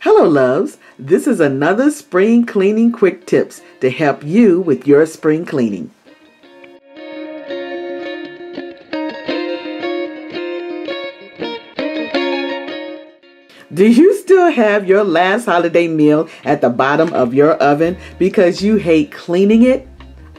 Hello loves, this is another spring cleaning quick tips to help you with your spring cleaning. Do you still have your last holiday meal at the bottom of your oven because you hate cleaning it?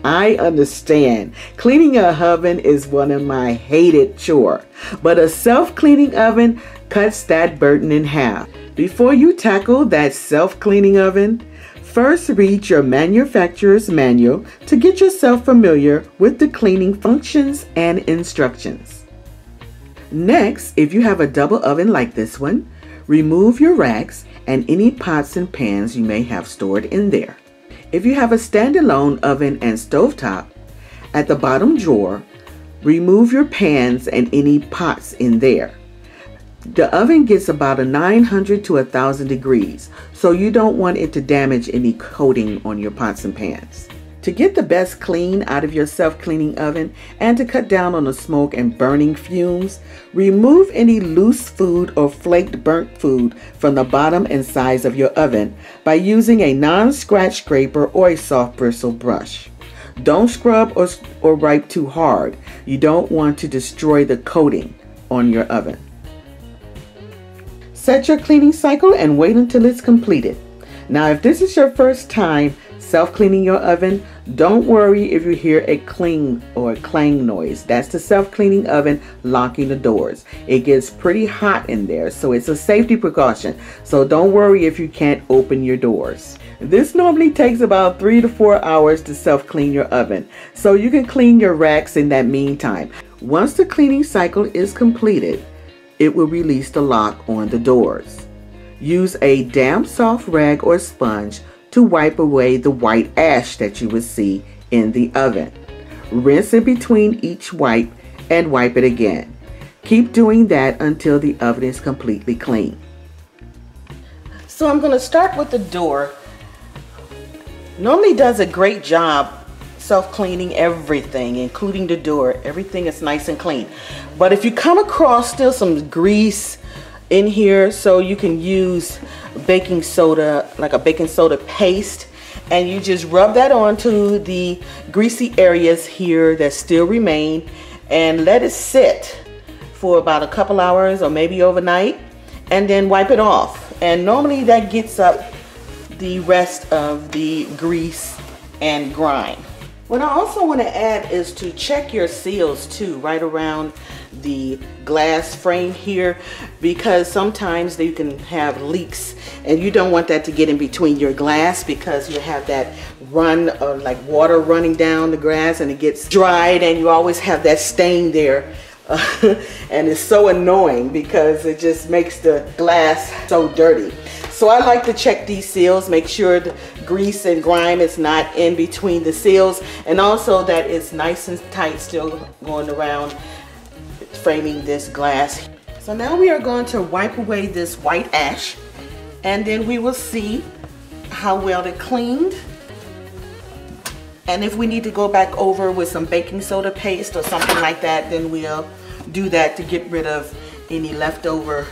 I understand. Cleaning a oven is one of my hated chores, but a self-cleaning oven cuts that burden in half. Before you tackle that self-cleaning oven, first read your manufacturer's manual to get yourself familiar with the cleaning functions and instructions. Next, if you have a double oven like this one, remove your racks and any pots and pans you may have stored in there. If you have a standalone oven and stovetop, at the bottom drawer, remove your pans and any pots in there. The oven gets about 900 to 1,000 degrees, so you don't want it to damage any coating on your pots and pans. To get the best clean out of your self-cleaning oven and to cut down on the smoke and burning fumes, remove any loose food or flaked burnt food from the bottom and sides of your oven by using a non-scratch scraper or a soft bristle brush. Don't scrub or wipe too hard. You don't want to destroy the coating on your oven. Set your cleaning cycle and wait until it's completed. Now, if this is your first time self-cleaning your oven, don't worry if you hear a cling or a clang noise. That's the self-cleaning oven locking the doors. It gets pretty hot in there, so it's a safety precaution. So don't worry if you can't open your doors. This normally takes about 3 to 4 hours to self-clean your oven, so you can clean your racks in that meantime. Once the cleaning cycle is completed, it will release the lock on the doors. Use a damp soft rag or sponge to wipe away the white ash that you would see in the oven. Rinse in between each wipe and wipe it again. Keep doing that until the oven is completely clean. So I'm going to start with the door. Normally does a great job self-cleaning everything, including the door. Everything is nice and clean. But if you come across still some grease in here, so you can use baking soda, like a baking soda paste, and you just rub that onto the greasy areas here that still remain and let it sit for about a couple hours or maybe overnight, and then wipe it off. And normally that gets up the rest of the grease and grime. What I also want to add is to check your seals too, right around the glass frame here, because sometimes you can have leaks and you don't want that to get in between your glass, because you have that run of like water running down the glass and it gets dried and you always have that stain there. And it's so annoying because it just makes the glass so dirty. So I like to check these seals, make sure the grease and grime is not in between the seals, and also that it's nice and tight still going around framing this glass. So now we are going to wipe away this white ash, and then we will see how well it cleaned. And if we need to go back over with some baking soda paste or something like that, then we'll do that to get rid of any leftover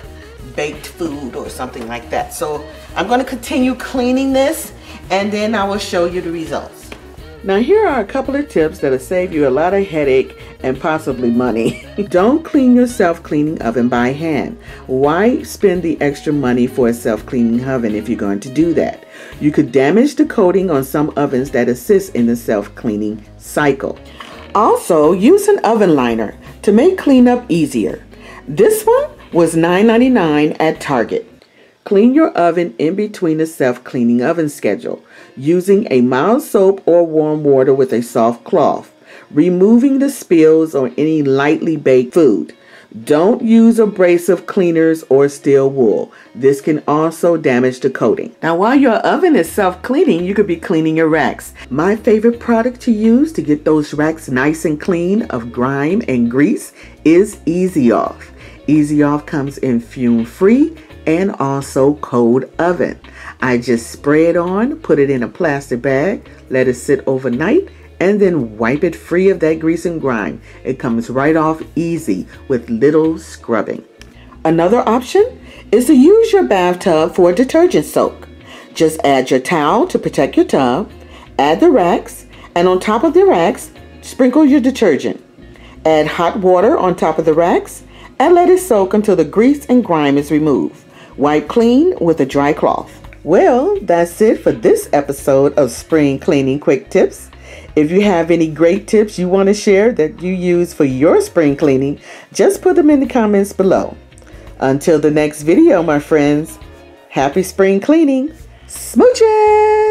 baked food or something like that. So I'm going to continue cleaning this, and then I will show you the results. Now here are a couple of tips that'll save you a lot of headache and possibly money. Don't clean your self-cleaning oven by hand. Why spend the extra money for a self-cleaning oven if you're going to do that? You could damage the coating on some ovens that assist in the self-cleaning cycle. Also, use an oven liner to make cleanup easier. This one was $9.99 at Target. Clean your oven in between the self-cleaning oven schedule using a mild soap or warm water with a soft cloth, removing the spills or any lightly baked food. Don't use abrasive cleaners or steel wool. This can also damage the coating. Now, while your oven is self-cleaning, you could be cleaning your racks. My favorite product to use to get those racks nice and clean of grime and grease is Easy Off. Easy Off comes in fume-free and also cold oven. I just spray it on, put it in a plastic bag, let it sit overnight, and then wipe it free of that grease and grime. It comes right off easy with little scrubbing. Another option is to use your bathtub for a detergent soak. Just add your towel to protect your tub, add the racks, and on top of the racks, sprinkle your detergent. Add hot water on top of the racks and let it soak until the grease and grime is removed. Wipe clean with a dry cloth. Well, that's it for this episode of Spring Cleaning Quick Tips. If you have any great tips you want to share that you use for your spring cleaning, just put them in the comments below. Until the next video, my friends, happy spring cleaning. Smooches!